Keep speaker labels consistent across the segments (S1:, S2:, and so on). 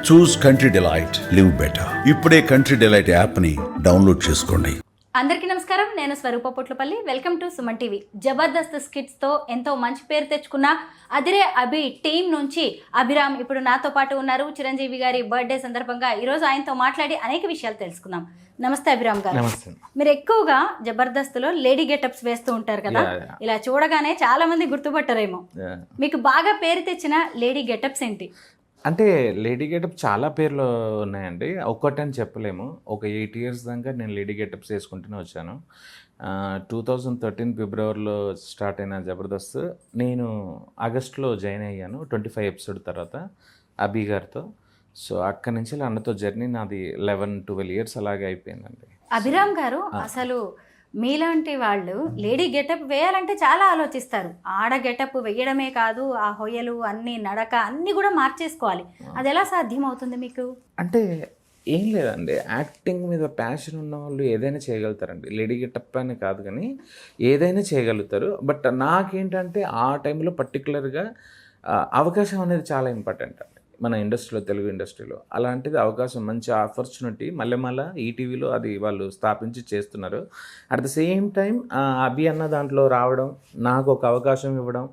S1: చూస్ Country Delight, live better. ఇప్పుడే Country Delight యాప్ని download చేసుకోండి.
S2: అందరికీ నమస్కారం, నేను Swaroopa Potlapalli. Welcome to Suman TV. Jabardasth స్కిట్స్తో ఎంతో మంచి పేరు తెచ్చుకున్న అదిరే అభి టీం నుంచి అభిరామ్ ఇప్పుడు నాతో పాటు ఉన్నారు. చిరంజీవి గారి బర్త్డే సందర్భంగా ఈరోజు ఆయనతో మాట్లాడి అనేక విషయాలు తెలుసుకుందాం. నమస్తే అభిరామ్ గారు. మీరు ఎక్కువగా జబర్దస్త్లో లేడీ గెటప్స్ వేస్తూ ఉంటారు కదా, ఇలా చూడగానే చాలా మంది గుర్తుపట్టారేమో. మీకు బాగా పేరు తెచ్చిన లేడీ గెటప్స్ ఏంటి?
S3: అంటే లేడీ గెటప్ చాలా పేర్లు ఉన్నాయండి, ఒక్కటని చెప్పలేము. ఒక 8 years దాకా నేను లేడీ గెటప్స్ వేసుకుంటూనే వచ్చాను. 2013 ఫిబ్రవరిలో స్టార్ట్ అయిన జబర్దస్త్ నేను ఆగస్టులో జాయిన్ అయ్యాను 25 episode తర్వాత అభి గారితో. సో అక్కడి నుంచి అన్నతో జర్నీ నాది 11-12 years అలాగే అయిపోయిందండి.
S2: అభిరామ్ గారు, అసలు మీలాంటి వాళ్ళు లేడీ గెటప్ వేయాలంటే చాలా ఆలోచిస్తారు. ఆడ గెటప్ వేయడమే కాదు, ఆ హొయలు అన్ని నడక అన్నీ కూడా మార్చేసుకోవాలి. అది ఎలా సాధ్యం అవుతుంది మీకు?
S3: అంటే ఏం లేదండి, యాక్టింగ్ మీద ప్యాషన్ ఉన్న వాళ్ళు ఏదైనా చేయగలుగుతారండి. లేడీ గెటప్ అని కాదు కానీ ఏదైనా చేయగలుగుతారు. బట్ నాకేంటంటే ఆ టైంలో పర్టికులర్గా అవకాశం అనేది చాలా ఇంపార్టెంట్ అండి మన ఇండస్ట్రీలో, తెలుగు ఇండస్ట్రీలో. అలాంటిది అవకాశం, మంచి ఆపర్చునిటీ మళ్ళీ ఈటీవీలో అది వాళ్ళు స్థాపించి చేస్తున్నారు. అట్ ద సేమ్ టైం అభి అన్న దాంట్లో రావడం, నాకు ఒక అవకాశం ఇవ్వడం,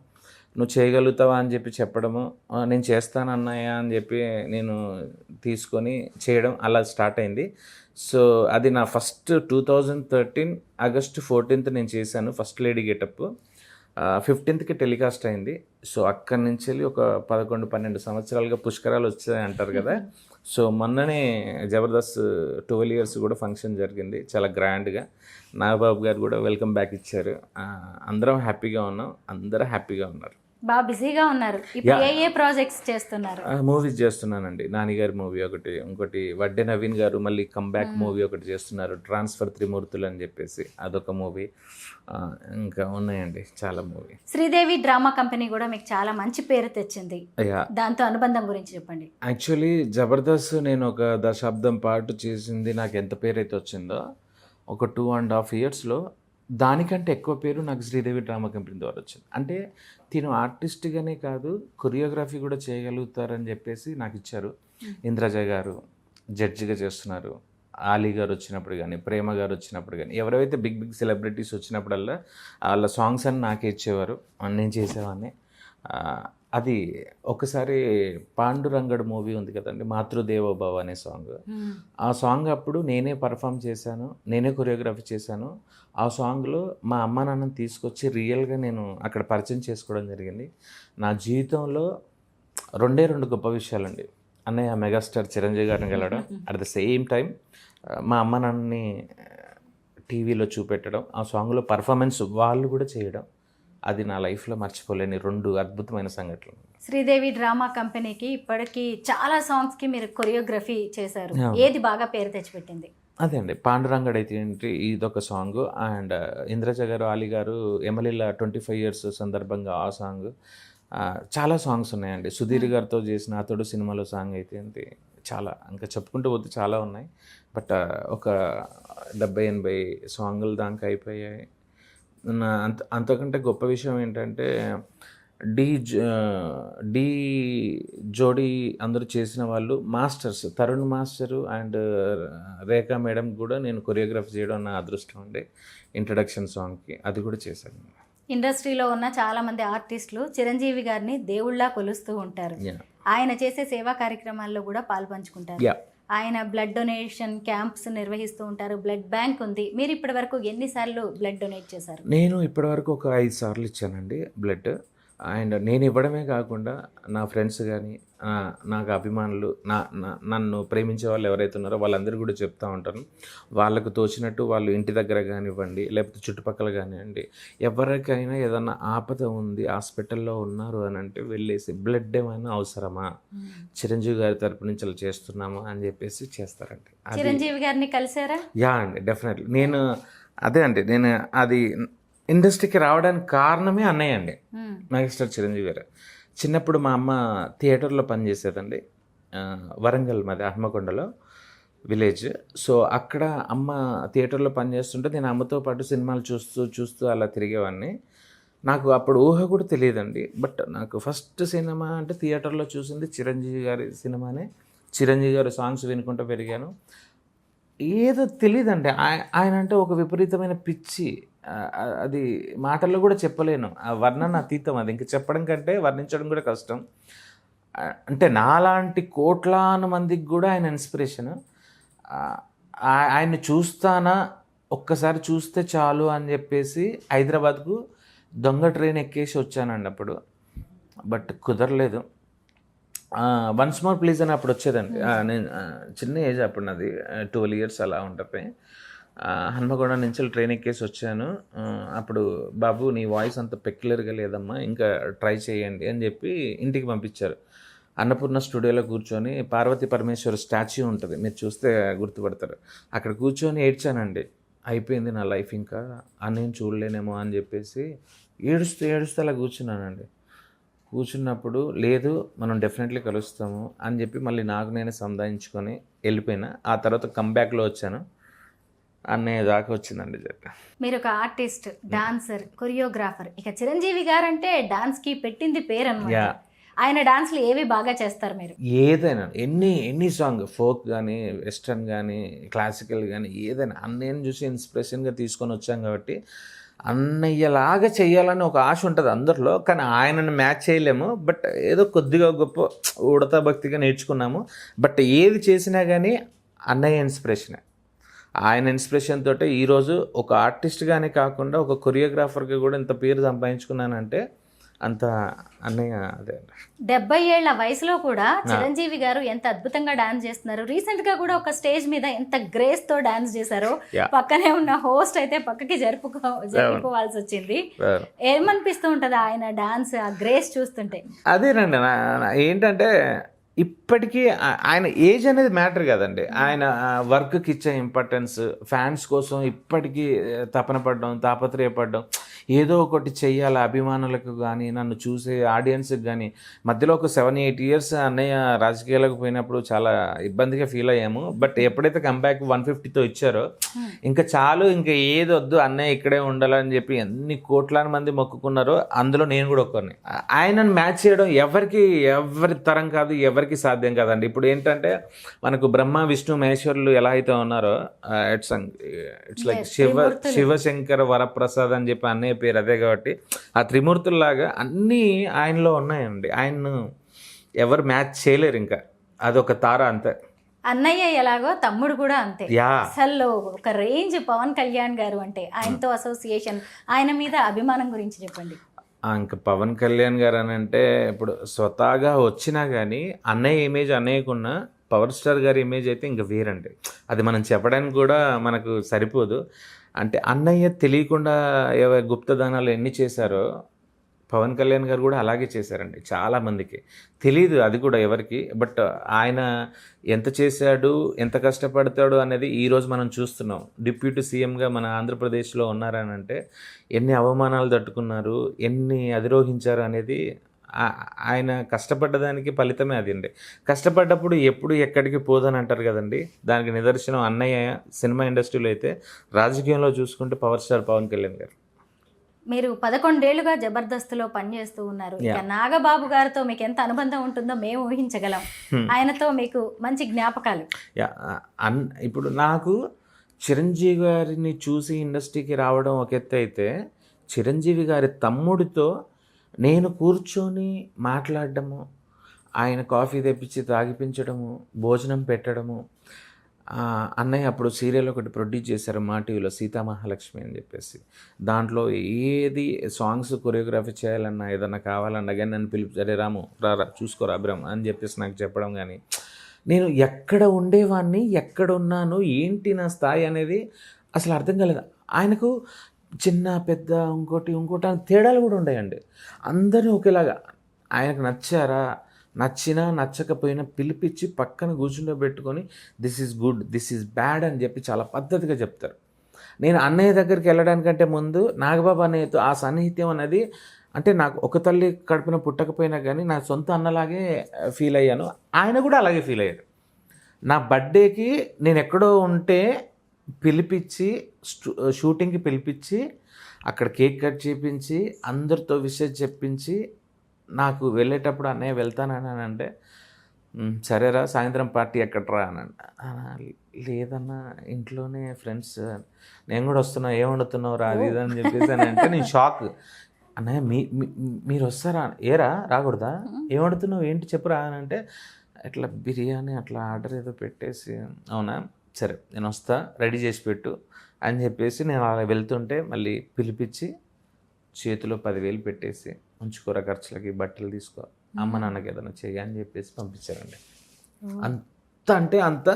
S3: నువ్వు చేయగలుగుతావా అని చెప్పి చెప్పడము, నేను చేస్తాను అన్నయ్య అని చెప్పి నేను తీసుకొని చేయడం అలా స్టార్ట్ అయింది. సో అది నా ఫస్ట్ 2013 August 14th నేను చేశాను first lady getup. 15th telecast అయింది. సో అక్కడి నుంచి వెళ్ళి ఒక 11-12 సంవత్సరాలుగా పుష్కరాలు వచ్చాయి అంటారు కదా. సో మొన్ననే జబర్దస్త్ 12 years కూడా ఫంక్షన్ జరిగింది చాలా గ్రాండ్గా. నాగబాబు గారు కూడా వెల్కమ్ బ్యాక్ ఇచ్చారు. అందరం హ్యాపీగా ఉన్నాం, అందరూ హ్యాపీగా ఉన్నారు.
S2: బాగా బిజీగా ఉన్నారు. ఇప్పుడు ఏ ప్రాజెక్ట్స్ చేస్తున్నారు?
S3: మూవీస్ చేస్తున్నానండి. నానిగారి మూవీ ఒకటి, ఇంకోటి వడ్డే నవీన్ గారు మళ్ళీ కంబ్యాక్ మూవీ ఒకటి చేస్తున్నారు, ట్రాన్స్ఫర్ త్రిమూర్తులు అని చెప్పేసి, అదొక మూవీ. ఇంకా ఉన్నాయండి చాలా మూవీ.
S2: శ్రీదేవి డ్రామా కంపెనీ కూడా మీకు చాలా మంచి పేరు తెచ్చింది, దాంతో అనుబంధం గురించి చెప్పండి.
S3: యాక్చువల్లీ జబర్దస్త్ నేను ఒక దశాబ్దం పాటు చేసింది, నాకు ఎంత పేరు అయితే వచ్చిందో ఒక 2.5 yearsలో దానికంటే ఎక్కువ పేరు నాకు శ్రీదేవి డ్రామా కంపెనీ ద్వారా వచ్చింది. అంటే తిను ఆర్టిస్ట్గానే కాదు, కొరియోగ్రఫీ కూడా చేయగలుగుతారని చెప్పేసి నాకు ఇచ్చారు. ఇంద్రజ గారు జడ్జిగా చేస్తున్నారు, ఆలీ గారు వచ్చినప్పుడు కానీ, ప్రేమ గారు వచ్చినప్పుడు కానీ, ఎవరైతే బిగ్ సెలబ్రిటీస్ వచ్చినప్పుడల్లా వాళ్ళ సాంగ్స్ అని నాకే ఇచ్చేవారు, నేను చేసేవాడిని. అది ఒకసారి పాండురంగడు మూవీ ఉంది కదండి, మాతృదేవోభవ అనే సాంగ్. ఆ సాంగ్ అప్పుడు నేనే పర్ఫామ్ చేశాను, నేనే కొరియోగ్రఫీ చేశాను. ఆ సాంగ్లో మా అమ్మ నాన్నని తీసుకొచ్చి రియల్గా నేను అక్కడ పరిచయం చేసుకోవడం జరిగింది. నా జీవితంలో 2 గొప్ప విషయాలండి. అన్నయ్య మెగాస్టార్ చిరంజీవి గారిని కలవడం, అట్ ద సేమ్ టైం మా అమ్మ నాన్నని టీవీలో చూపెట్టడం, ఆ సాంగ్లో పర్ఫార్మెన్స్ వాళ్ళు కూడా చేయడం, అది నా లైఫ్లో మర్చిపోలేని 2 అద్భుతమైన సంఘటనలు.
S2: శ్రీదేవి డ్రామా కంపెనీకి ఇప్పటికీ చాలా సాంగ్స్కి మీరు కొరియోగ్రఫీ చేశారు. ఏది బాగా పేరు తెచ్చిపెట్టింది?
S3: అదే అండి, పాండురంగడ్ అయితే ఏంటి, ఇదొక సాంగ్. అండ్ ఇంద్రజ గారు, ఆలీ గారు ఎమ్మెల్యేల 25 years సందర్భంగా ఆ సాంగ్. చాలా సాంగ్స్ ఉన్నాయండి. సుధీర్ గారితో చేసిన అతడు సినిమాలో సాంగ్ అయితే ఏంటి, చాలా ఇంకా చెప్పుకుంటూ పోతే చాలా ఉన్నాయి. బట్ ఒక 70-80 సాంగులు దాకా అయిపోయాయి. అంతకంటే గొప్ప విషయం ఏంటంటే డీ జోడీ అందరూ చేసిన వాళ్ళు masters, Tarun master and Rekha madam కూడా నేను కొరియోగ్రఫీ చేయడం నా అదృష్టం అండి. ఇంట్రడక్షన్ సాంగ్కి అది కూడా చేశాను.
S2: ఇండస్ట్రీలో ఉన్న చాలామంది ఆర్టిస్టులు చిరంజీవి గారిని దేవుళ్ళా కొలుస్తూ ఉంటారు. ఆయన చేసే సేవా కార్యక్రమాల్లో కూడా పాల్పంచుకుంటారు. ఆయన బ్లడ్ డొనేషన్ క్యాంప్స్ నిర్వహిస్తూ ఉంటారు, బ్లడ్ బ్యాంక్ ఉంది. మీరు ఇప్పటివరకు ఎన్నిసార్లు బ్లడ్ డొనేట్ చేశారు?
S3: నేను ఇప్పటివరకు ఒక 5 సార్లు ఇచ్చానండి బ్లడ్. అండ్ నేను ఇవ్వడమే కాకుండా నా ఫ్రెండ్స్ కానీ, నాకు అభిమానులు, నన్ను ప్రేమించే వాళ్ళు ఎవరైతే ఉన్నారో వాళ్ళందరూ కూడా చెప్తూ ఉంటాను. వాళ్ళకు తోచినట్టు వాళ్ళు ఇంటి దగ్గర కానివ్వండి, లేకపోతే చుట్టుపక్కల కానివ్వండి, ఎవరికైనా ఏదన్నా ఆపద ఉంది, హాస్పిటల్లో ఉన్నారు అని అంటే వెళ్ళేసి బ్లడ్ ఏమైనా అవసరమా, చిరంజీవి గారి తరపు నుంచి అలా చేస్తున్నామా అని చెప్పేసి చేస్తారండి.
S2: చిరంజీవి గారిని కలిసారా?
S3: యా అండి, డెఫినెట్లీ. నేను అది ఇండస్ట్రీకి రావడానికి కారణమే అన్నయ్య అండి, మెగాస్టార్ చిరంజీవి గారు. చిన్నప్పుడు మా అమ్మ థియేటర్లో పనిచేసేదండి, వరంగల్ మాది హన్మకొండలో విలేజ్. సో అక్కడ అమ్మ థియేటర్లో పనిచేస్తుంటే నేను అమ్మతో పాటు సినిమాలు చూస్తూ అలా తిరిగేవాడిని. నాకు అప్పుడు ఊహ కూడా తెలియదండి. బట్ నాకు ఫస్ట్ సినిమా అంటే థియేటర్లో చూసింది చిరంజీవి గారి సినిమానే చిరంజీవి గారి సాంగ్స్ వినుకుంటూ పెరిగాను. ఏదో తెలియదండి, ఆయన అంటే ఒక విపరీతమైన పిచ్చి. అది మాటల్లో కూడా చెప్పలేను, ఆ వర్ణన అతీతం. అది ఇంక చెప్పడం కంటే వర్ణించడం కూడా కష్టం. అంటే నాలాంటి కోట్లాను మందికి కూడా ఆయన ఇన్స్పిరేషన్. ఆయన్ని చూస్తానా, ఒక్కసారి చూస్తే చాలు అని చెప్పేసి హైదరాబాద్కు దొంగ ట్రైన్ ఎక్కేసి వచ్చానండి అప్పుడు. బట్ కుదరలేదు. వన్స్ మోర్ ప్లీజ్ అని అప్పుడు వచ్చేదండి. నేను చిన్న ఏజ్ అప్పుడు, నాది 12 years అలా ఉంటుంది. హన్మకొండ నుంచి ట్రైన్ ఎక్కేసి వచ్చాను. అప్పుడు బాబు నీ వాయిస్ అంత పెక్యులర్గా లేదమ్మా, ఇంకా ట్రై చేయండి అని చెప్పి ఇంటికి పంపించారు. అన్నపూర్ణ స్టూడియోలో కూర్చొని పార్వతీ పరమేశ్వర్ స్టాచ్యూ ఉంటుంది, మీరు చూస్తే గుర్తుపడతారు. అక్కడ కూర్చొని ఏడ్చానండి. అయిపోయింది నా లైఫ్, ఇంకా నేను చూడలేనేమో అని చెప్పేసి ఏడుస్తూ అలా కూర్చున్నానండి. కూర్చున్నప్పుడు లేదు మనం డెఫినెట్లీ కలుస్తాము అని చెప్పి మళ్ళీ నాకు నేనే సంధానించుకొని వెళ్ళిపోయినా. ఆ తర్వాత కంబ్యాక్లో వచ్చాను. అన్నయ్య దాకా వచ్చిందండి చెప్పి.
S2: మీరు ఒక ఆర్టిస్ట్, డాన్సర్, కొరియోగ్రాఫర్. ఇక చిరంజీవి గారంటే డాన్స్కి పెట్టింది పేరు అన్నమాట. ఆయన డాన్స్లు ఏవి బాగా చేస్తారు మీరు?
S3: ఏదైనా ఎన్ని సాంగ్, ఫోక్ కానీ, వెస్టర్న్ కానీ, క్లాసికల్ కానీ, ఏదైనా అన్నయ్యని చూసి ఇన్స్పిరేషన్గా తీసుకొని వచ్చాం కాబట్టి అన్నయ్యలాగా చేయాలని ఒక ఆశ ఉంటుంది అందరిలో. కానీ ఆయనను మ్యాచ్ చేయలేము. బట్ ఏదో కొద్దిగా గొప్ప ఉడతా భక్తిగా నేర్చుకున్నాము. బట్ ఏది చేసినా కానీ అన్నయ్య ఇన్స్పిరేషనే. ఆయన ఇన్స్పిరేషన్ తోటే ఈరోజు ఒక ఆర్టిస్ట్గానే కాకుండా ఒక కొరియోగ్రాఫర్గా కూడా ఇంత పేరు సంపాదించుకున్నానంటే అంత అన్నయ్య అదే.
S2: 70 ఏళ్ల వయసులో కూడా చిరంజీవి గారు ఎంత అద్భుతంగా డాన్స్ చేస్తున్నారు. రీసెంట్ గా కూడా ఒక స్టేజ్ మీద ఎంత గ్రేస్ తో డాన్స్ చేశారో, పక్కనే ఉన్న హోస్ట్ అయితే పక్కకి జరుపుకోవాల్సి వచ్చింది. ఏమనిపిస్తూ ఉంటది ఆయన డాన్స్, ఆ గ్రేస్ చూస్తుంటే?
S3: అదేనండి, ఏంటంటే ఇప్పటికీ ఆయన ఏజ్ అనేది మ్యాటర్ కదండి. ఆయన వర్క్కి ఇచ్చే ఇంపార్టెన్స్, ఫ్యాన్స్ కోసం ఇప్పటికీ తపన పడడం, తాపత్రయపడడం, ఏదో ఒకటి చెయ్యాలి అభిమానులకు కానీ, నన్ను చూసే ఆడియన్స్కి కానీ. మధ్యలో ఒక 7-8 years అన్నయ్య రాజకీయాలకు పోయినప్పుడు చాలా ఇబ్బందిగా ఫీల్ అయ్యాము. బట్ ఎప్పుడైతే కంబ్యాక్ 150తో ఇచ్చారో ఇంకా చాలు, ఇంకా ఏది వద్దు, అన్నయ్య ఇక్కడే ఉండాలని చెప్పి ఎన్ని కోట్లాది మంది మొక్కుకున్నారో అందులో నేను కూడా ఒకరిని. ఆయనను మ్యాచ్ చేయడం ఎవరి తరం కాదు, ఎవరికి సాధ్యం కాదండి. ఇప్పుడు ఏంటంటే మనకు బ్రహ్మ విష్ణు మహేశ్వరులు ఎలా అయితే ఉన్నారో, ఇట్స్ లైక్ శివశంకర వరప్రసాద్ అని చెప్పి అన్నయ్య పేరు అదే. కాబట్టి ఆ త్రిమూర్తుల్లాగా అన్నీ ఆయనలో ఉన్నాయండి. ఆయన్ను ఎవరు మ్యాచ్ చేయలేరు. ఇంకా అదొక తార అంతే.
S2: అన్నయ్య ఎలాగో తమ్ముడు కూడా అంతే. అసలు ఒక రేంజ్ పవన్ కళ్యాణ్ గారు అంటే, ఆయనతో అసోసియేషన్, ఆయన మీద అభిమానం గురించి చెప్పండి.
S3: ఇంకా పవన్ కళ్యాణ్ గారు అని అంటే ఇప్పుడు స్వతహాగా వచ్చినా కానీ అన్నయ్య ఇమేజ్ అన్నయ్యకున్న, పవర్ స్టార్ గారి ఇమేజ్ అయితే ఇంకా వేరండి. అది మనం చెప్పడానికి కూడా మనకు సరిపోదు. అంటే అన్నయ్య తెలియకుండా గుప్తదానాలు ఎన్ని చేశారో పవన్ కళ్యాణ్ గారు కూడా అలాగే చేశారండి. చాలామందికి తెలియదు అది కూడా ఎవరికి. బట్ ఆయన ఎంత చేశాడు, ఎంత కష్టపడతాడు అనేది ఈరోజు మనం చూస్తున్నాం. డిప్యూటీ సీఎంగా మన ఆంధ్రప్రదేశ్లో ఉన్నారని అంటే ఎన్ని అవమానాలు తట్టుకున్నారు, ఎన్ని అధిరోహించారు అనేది ఆయన కష్టపడ్డదానికి ఫలితమే అది అండి. కష్టపడ్డప్పుడు ఎప్పుడు ఎక్కడికి పోదని అంటారు కదండి, దానికి నిదర్శనం అన్నయ్య. సినిమా ఇండస్ట్రీలో అయితే, రాజకీయంలో చూసుకుంటే పవర్ స్టార్ పవన్ కళ్యాణ్ గారు.
S2: మీరు 11 ఏళ్లుగా జబర్దస్త్లో పనిచేస్తూ ఉన్నారు. ఇక నాగబాబు గారితో మీకు ఎంత అనుబంధం ఉంటుందో మేము ఊహించగలం. ఆయనతో మీకు మంచి జ్ఞాపకాలు?
S3: ఇప్పుడు నాకు చిరంజీవి గారిని చూసి ఇండస్ట్రీకి రావడం ఒక ఎత్తు అయితే, చిరంజీవి గారి తమ్ముడితో నేను కూర్చొని మాట్లాడడము, ఆయన కాఫీ తెప్పించి తాగిపించడము, భోజనం పెట్టడము. అన్నయ్య అప్పుడు సీరియల్ ఒకటి ప్రొడ్యూస్ చేశారు మా టీవీలో, సీతామహాలక్ష్మి అని చెప్పేసి. దాంట్లో ఏది సాంగ్స్ కొరియోగ్రఫీ చేయాలన్నా, ఏదన్నా కావాలన్నా కానీ నన్ను పిలిచారే, రాము రారా చూసుకోరా అభిరామ్ అని చెప్పేసి నాకు చెప్పడం. కానీ నేను ఎక్కడ ఉండేవాడిని, ఎక్కడ ఉన్నాను, ఏంటి నా స్థాయి అనేది అసలు అర్థం కాలేదు. ఆయనకు చిన్న పెద్ద ఇంకోటి తేడాలు కూడా ఉన్నాయండి. అందరూ ఒకేలాగా ఆయనకు నచ్చినా నచ్చకపోయినా పిలిపించి పక్కన కూర్చుండబెట్టుకొని this is good, this is bad అని చెప్పి చాలా పద్ధతిగా చెప్తారు. నేను అన్నయ్య దగ్గరికి వెళ్ళడానికంటే ముందు నాగబాబు అన్నయ్యతో ఆ సన్నిహిత్యం అనేది, అంటే నాకు ఒక తల్లి కడుపున పుట్టకపోయినా కానీ నా సొంత అన్నలాగే ఫీల్ అయ్యాను. ఆయన కూడా అలాగే ఫీల్ అయ్యారు. నా బర్త్డేకి నేను ఎక్కడో ఉంటే పిలిపించి, షూటింగ్కి పిలిపించి, అక్కడ కేక్ కట్ చేయించి, అందరితో విషయం చెప్పించి, నాకు వెళ్ళేటప్పుడు అన్నయ్య వెళ్తానని అంటే సరేరా సాయంత్రం పార్టీ ఎక్కడరా అని లేదన్నా ఇంట్లోనే ఫ్రెండ్స్, నేను కూడా వస్తున్నా, ఏం వండుతున్నావు రా అది ఇది అని చెప్పేసి అని అంటే నేను షాక్. అన్నయ్య మీరు వస్తారా? ఏరా రాకూడదా? ఏం వండుతున్నావు ఏంటి చెప్పురా అని అంటే ఇట్లా బిర్యానీ అట్లా ఆర్డర్ ఏదో పెట్టేసి, అవునా సరే నేను వస్తా రెడీ చేసి పెట్టు అని చెప్పేసి నేను అలా వెళ్తుంటే మళ్ళీ పిలిపించి చేతిలో 10,000 పెట్టేసి ఉంచుకోరా ఖర్చులకి, బట్టలు తీసుకో, అమ్మ నాన్నకి ఏదైనా చెయ్యి అని చెప్పేసి పంపించారండి. అంత అంటే అంత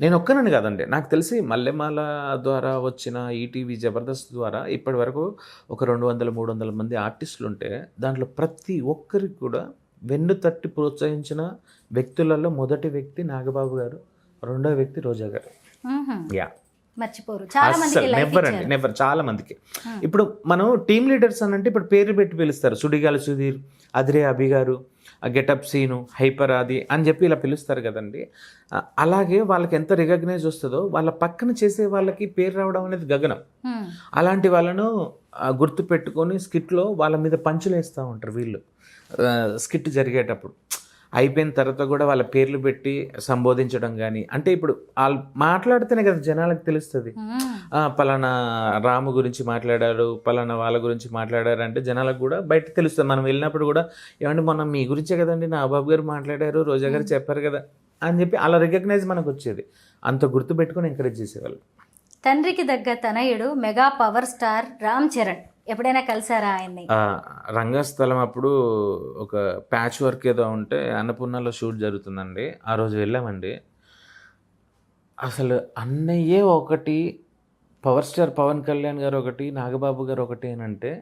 S3: నేను ఒక్కనని కాదండి, నాకు తెలిసి మల్లెమాల ద్వారా వచ్చిన ఈటీవీ జబర్దస్త్ ద్వారా ఇప్పటి వరకు ఒక 200-300 మంది ఆర్టిస్టులు ఉంటే దాంట్లో ప్రతి ఒక్కరికి కూడా వెన్ను తట్టి ప్రోత్సహించిన వ్యక్తులలో మొదటి వ్యక్తి నాగబాబు గారు, రెండో వ్యక్తి రోజా గారు. యా
S2: మర్చిపోరు చాలా మందికి
S3: నెవర్ చాలా మందికి. ఇప్పుడు మనం టీమ్ లీడర్స్ అని అంటే ఇప్పుడు పేరు పెట్టి పిలుస్తారు, సుడిగాలి సుధీర్, అదిరే అభి గారు, గెటప్ సీను, హైపర్ ఆది అని చెప్పి ఇలా పిలుస్తారు కదండి. అలాగే వాళ్ళకి ఎంత రికగ్నైజ్ వస్తుందో వాళ్ళ పక్కన చేసే వాళ్ళకి పేరు రావడం అనేది గగనం. అలాంటి వాళ్ళను గుర్తు పెట్టుకొని స్కిట్లో వాళ్ళ మీద పంచులు వేస్తూ ఉంటారు వీళ్ళు. స్కిట్ జరిగేటప్పుడు అయిపోయిన తర్వాత కూడా వాళ్ళ పేర్లు పెట్టి సంబోధించడం కానీ, అంటే ఇప్పుడు వాళ్ళు మాట్లాడితేనే కదా జనాలకు తెలుస్తుంది, పలానా రాము గురించి మాట్లాడారు, పలానా వాళ్ళ గురించి మాట్లాడారు అంటే జనాలకు కూడా బయట తెలుస్తుంది. మనం వెళ్ళినప్పుడు కూడా ఏమంటే మొన్న మీ గురించే కదండి నాగబాబు గారు మాట్లాడారు, రోజా గారు చెప్పారు కదా అని చెప్పి అలా రికగ్నైజ్ మనకు వచ్చేది. అంత గుర్తు పెట్టుకొని ఎంకరేజ్ చేసేవాళ్ళు.
S2: తండ్రికి దగ్గర తనయుడు mega power star Ram Charan, ఎప్పుడైనా కలిసారా ఆయన్ని?
S3: రంగస్థలం అప్పుడు ఒక ప్యాచ్ వర్క్ ఏదో ఉంటే అన్నపూర్ణలో షూట్ జరుగుతుందండి, ఆ రోజు వెళ్ళామండి. అసలు అన్నయ్యే ఒకటి, పవర్ స్టార్ పవన్ కళ్యాణ్ గారు ఒకటి, నాగబాబు గారు ఒకటి అని అంటే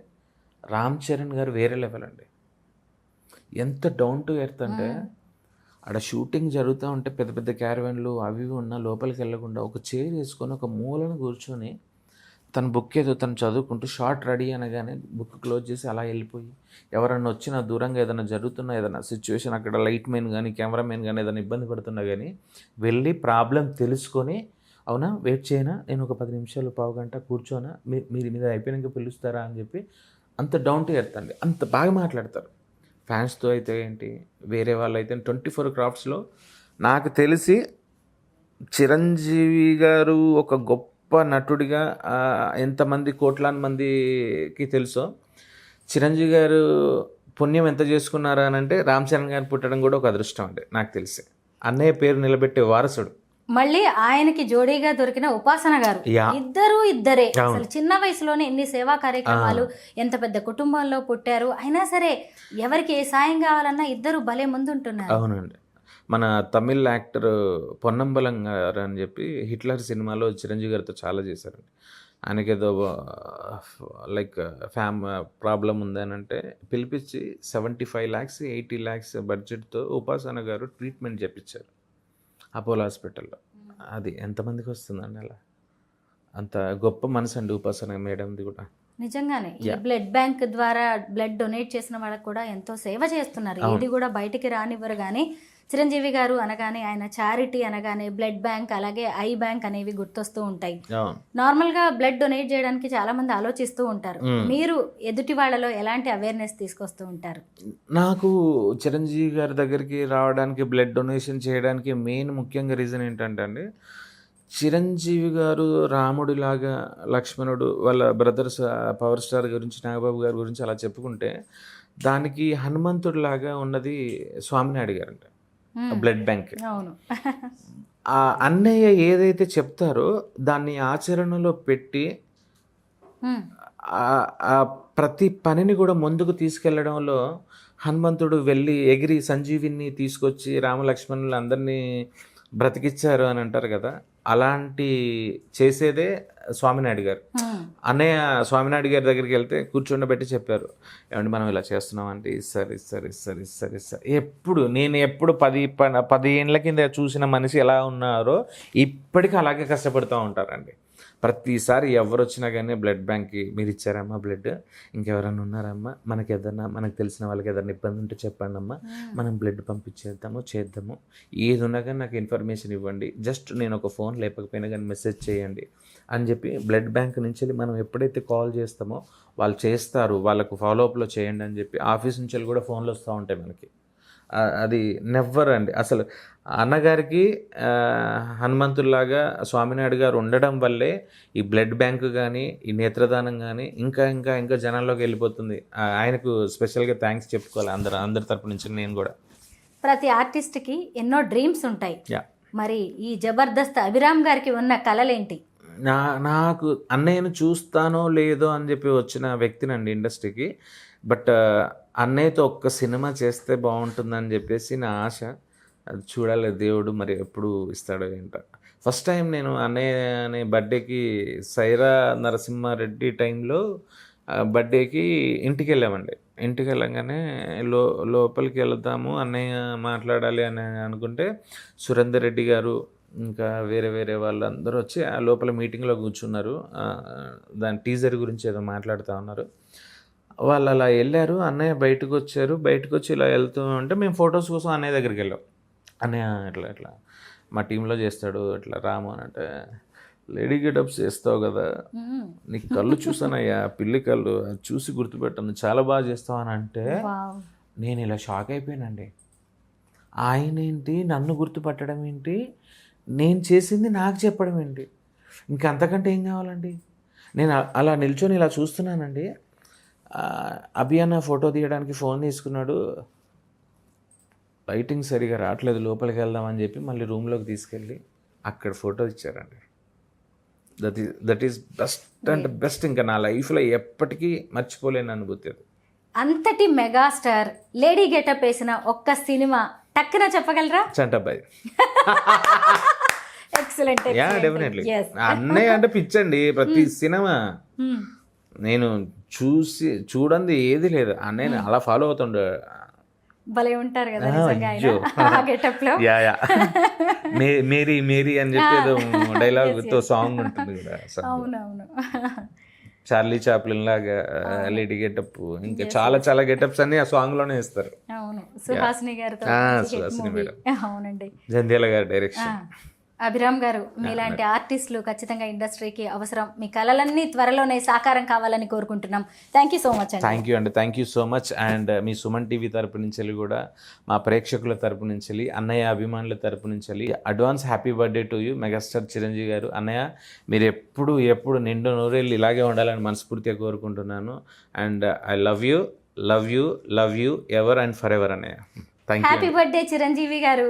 S3: రామ్ చరణ్ గారు వేరే లెవెల్ అండి. ఎంత డౌన్ టు ఎర్త్ అంటే అక్కడ షూటింగ్ జరుగుతూ ఉంటే పెద్ద పెద్ద క్యారవెన్లు అవి ఉన్న లోపలికి వెళ్ళకుండా ఒక చైర్ వేసుకొని ఒక మూలను కూర్చొని తన బుక్ ఏదో తను చదువుకుంటూ షార్ట్ రెడీ అనగానే బుక్ క్లోజ్ చేసి అలా వెళ్ళిపోయి, ఎవరన్నా వచ్చినా దూరంగా ఏదైనా జరుగుతున్నా ఏదైనా సిచ్యువేషన్ అక్కడ లైట్ మెన్ కానీ కెమెరామెన్ కానీ ఏదైనా ఇబ్బంది పడుతున్నా కానీ వెళ్ళి ప్రాబ్లం తెలుసుకొని, అవునా వెయిట్ చేయనా, నేను ఒక 10 నిమిషాలు పావుగంట కూర్చోనా, మీరు మీద అయిపోయినాక పిలుస్తారా అని చెప్పి అంత డౌన్ టు ఎర్త్ అండి. అంత బాగా మాట్లాడతారు. ఫ్యాన్స్తో అయితే ఏంటి, వేరే వాళ్ళు అయితే 24 క్రాఫ్ట్స్లో నాకు తెలిసి చిరంజీవి గారు ఒక గొప్ప నటుడిగా ఎంతమంది కోట్లాది మందికి తెలుసో, చిరంజీవి గారు పుణ్యం ఎంత చేసుకున్నారా అని అంటే రామ్ చరణ్ గారు పుట్టడం కూడా ఒక అదృష్టం అండి నాకు తెలిసి. అన్నయ్య పేరు నిలబెట్టే వారసుడు.
S2: మళ్ళీ ఆయనకి జోడీగా దొరికిన ఉపాసన గారు, ఇద్దరే అసలు చిన్న వయసులోనే ఎన్ని సేవా కార్యక్రమాలు, ఎంత పెద్ద కుటుంబంలో పుట్టారు, అయినా సరే ఎవరికి ఏ సాయం కావాలన్నా ఇద్దరు భలే ముందుంటున్నారు.
S3: అవునండి. మన తమిళ్ యాక్టర్ పొన్నంబలం గారు అని చెప్పి హిట్లర్ సినిమాలో చిరంజీవి గారితో చాలా చేశారండి. ఆయనకి ఏదో లైక్ ప్రాబ్లం ఉందని అంటే పిలిపించి 75 lakhs 80 lakhs బడ్జెట్తో ఉపాసన గారు ట్రీట్మెంట్ చేయించారు అపోలో హాస్పిటల్లో. అది ఎంతమందికి వస్తుందండి అలా? అంత గొప్ప మనసు అండి ఉపాసన మేడంది కూడా.
S2: నిజంగానే ఈ బ్లడ్ బ్యాంక్ ద్వారా బ్లడ్ డొనేట్ చేసిన వాళ్ళకి కూడా ఎంతో సేవ చేస్తున్నారు. ఇది కూడా బయటికి రానివ్వరు. కానీ చిరంజీవి గారు అనగానే, ఆయన చారిటీ అనగానే బ్లడ్ బ్యాంక్ అలాగే ఐ బ్యాంక్ అనేవి గుర్తొస్తూ ఉంటాయి. నార్మల్గా బ్లడ్ డొనేట్ చేయడానికి చాలా మంది ఆలోచిస్తూ ఉంటారు. మీరు ఎదుటి వాళ్ళలో ఎలాంటి అవేర్నెస్ తీసుకొస్తూ ఉంటారు?
S3: నాకు చిరంజీవి గారి దగ్గరికి రావడానికి, బ్లడ్ డొనేషన్ చేయడానికి మెయిన్ ముఖ్యంగా రీజన్ ఏంటంటే అండి, చిరంజీవి గారు రాముడిలాగా, లక్ష్మణుడు వాళ్ళ బ్రదర్స్ పవర్ స్టార్ గురించి, నాగబాబు గారి గురించి అలా చెప్పుకుంటే దానికి హనుమంతుడిలాగా ఉన్నది స్వామినాయుడు గారు అంట బ్లడ్ బ్యాంక్. ఆ అన్నయ్య ఏదైతే చెప్తారో దాన్ని ఆచరణలో పెట్టి ప్రతి పనిని కూడా ముందుకు తీసుకెళ్లడంలో హనుమంతుడు వెళ్ళి ఎగిరి సంజీవిని తీసుకొచ్చి రామలక్ష్మణులు అందరినీ బ్రతికిచ్చారు అని అంటారు కదా, అలాంటి చేసేదే స్వామినాయుడు గారు. అన్నయ్య స్వామినాయుడు గారి దగ్గరికి వెళ్తే కూర్చుండబెట్టి చెప్పారు, ఏమంటే మనం ఇలా చేస్తున్నాం అంటే ఇస్తారు. నేను ఎప్పుడు 10 ఏళ్ళ కింద చూసిన మనిషి ఎలా ఉన్నారో ఇప్పటికీ అలాగే కష్టపడుతూ ఉంటారండి. ప్రతిసారి ఎవరు వచ్చినా కానీ బ్లడ్ బ్యాంక్కి మీరు ఇచ్చారమ్మా బ్లడ్, ఇంకెవరైనా ఉన్నారమ్మా, మనకు తెలిసిన వాళ్ళకి ఏదైనా ఇబ్బంది ఉంటే చెప్పండి అమ్మా, మనం బ్లడ్ చేద్దాము, ఏది ఉన్నా కానీ నాకు ఇన్ఫర్మేషన్ ఇవ్వండి, జస్ట్ నేను ఒక ఫోన్ లేకపోయినా కానీ మెసేజ్ చేయండి అని చెప్పి బ్లడ్ బ్యాంక్ నుంచి మనం ఎప్పుడైతే కాల్ చేస్తామో వాళ్ళు చేస్తారు, వాళ్ళకు ఫాలోఅప్లో చేయండి అని చెప్పి ఆఫీస్ నుంచి కూడా ఫోన్లు వస్తూ ఉంటాయి మనకి. అది నెవ్వర్ అండి అసలు. అన్నగారికి హనుమంతుల్లాగా స్వామినాయుడు గారు ఉండడం వల్లే ఈ బ్లడ్ బ్యాంకు కానీ ఈ నేత్రదానం కానీ ఇంకా ఇంకా ఇంకా జనాల్లోకి వెళ్ళిపోతుంది. ఆయనకు స్పెషల్గా థ్యాంక్స్ చెప్పుకోవాలి అందరి తరపు నుంచి నేను కూడా.
S2: ప్రతి ఆర్టిస్ట్కి ఎన్నో డ్రీమ్స్ ఉంటాయి.
S3: యా,
S2: మరి ఈ జబర్దస్త్ అభిరామ్ గారికి ఉన్న కళలేంటి?
S3: నాకు అన్నయ్యను చూస్తానో లేదో అని చెప్పి వచ్చిన వ్యక్తినండి ఇండస్ట్రీకి. బట్ అన్నయ్యతో ఒక్క సినిమా చేస్తే బాగుంటుందని చెప్పేసి నా ఆశ. అది చూడాలి దేవుడు మరి ఎప్పుడు ఇస్తాడో ఏంటో. ఫస్ట్ టైం నేను అన్నయ్య అనే బర్త్డేకి సైరా నరసింహారెడ్డి టైంలో బర్త్డేకి ఇంటికి వెళ్ళామండి. ఇంటికి వెళ్ళగానే లోపలికి వెళ్తాము అన్నయ్య మాట్లాడాలి అని అనుకుంటే సురేందర్ రెడ్డి గారు ఇంకా వేరే వేరే వాళ్ళందరూ వచ్చి ఆ లోపల మీటింగ్లో కూర్చున్నారు. దాని టీజర్ గురించి ఏదో మాట్లాడుతూ ఉన్నారు. వాళ్ళు అలా వెళ్ళారు, అన్నయ్య బయటకు వచ్చారు. బయటకు వచ్చి ఇలా వెళ్తూ ఉంటే మేము ఫొటోస్ కోసం అన్నయ్య దగ్గరికి వెళ్ళాం. అన్నయ్య ఇట్లా ఇట్లా మా టీంలో చేస్తాడు ఇట్లా రాము అని అంటే, లేడీ గెటప్స్ చేస్తావు కదా, నీ కళ్ళు చూసానయ్యా పిల్లి కళ్ళు, అది చూసి గుర్తుపెట్టాను, చాలా బాగా చేస్తావు అని అంటే నేను ఇలా షాక్ అయిపోయానండి. ఆయన ఏంటి నన్ను గుర్తుపట్టడం ఏంటి, నేను చేసింది నాకు చెప్పడం ఏంటి, ఇంకా అంతకంటే ఏం కావాలండి. నేను అలా నిల్చొని ఇలా చూస్తున్నానండి. అభియాన ఫోటో తీయడానికి ఫోన్ తీసుకున్నాడు, లైటింగ్ సరిగా రావట్లేదు లోపలికి వెళ్దామని చెప్పి మళ్ళీ రూమ్లోకి తీసుకెళ్ళి అక్కడ ఫోటో ఇచ్చారండి. That is best and best. ఇంకా నా లైఫ్లో ఎప్పటికీ మర్చిపోలేని అనుభూతి అది.
S2: అంతటి మెగాస్టార్ లేడీ గెటప్ వేసిన ఒక్క సినిమా టక్కున చెప్పగలరా?
S3: చంటబ్బాయి.
S2: ఎక్సలెంట్.
S3: Yeah, definitely. అన్నయ్య అంటే పిచ్చండి. ప్రతి సినిమా నేను చూడండి ఏది లేదు. అన్నయ్య అలా ఫాలో అవుతుండే.
S2: భలే ఉంటారు కదా నిజంగా ఆయన గెటప్ లో.
S3: యా యా, మేరీ మేరీ అని చెప్పి ఏదో డైలాగ్ తో సాంగ్ ఉంటుంది కదా.
S2: అవునవును.
S3: చార్లీ చాప్లిన్ లాగా లేడీ గెటప్, ఇంకా చాలా చాలా గెటప్స్ అన్ని ఆ సాంగ్ లోనే ఇస్తారు.
S2: అవును, సుహాసిని గారితో.
S3: సుహాసిని మేడం.
S2: అవునండి,
S3: జంధ్యాల గారి డైరెక్షన్.
S2: అభిరామ్ గారు, మీలాంటి ఆర్టిస్టులు ఖచ్చితంగా ఇండస్ట్రీకి అవసరం. మీ కళలన్నీ త్వరలోనే సాకారం కావాలని కోరుకుంటున్నాం. థ్యాంక్ యూ సో మచ్ అండి.
S3: థ్యాంక్ యూ అండి, thank you so much. And me Suman TV తరపు నుంచి వెళ్ళి కూడా మా ప్రేక్షకుల తరపు నుంచి వెళ్ళి అన్నయ్య అభిమానుల తరపు నుంచి వెళ్ళి advance happy birthday to you megastar Chiranjeevi గారు. అన్నయ్య మీరు ఎప్పుడు నిండు నూరేళ్ళు ఇలాగే ఉండాలని మనస్ఫూర్తిగా కోరుకుంటున్నాను. And I love you love you love you ever and for ever అన్నయ్య. Thank you.
S2: Happy birthday Chiranjeevi గారు.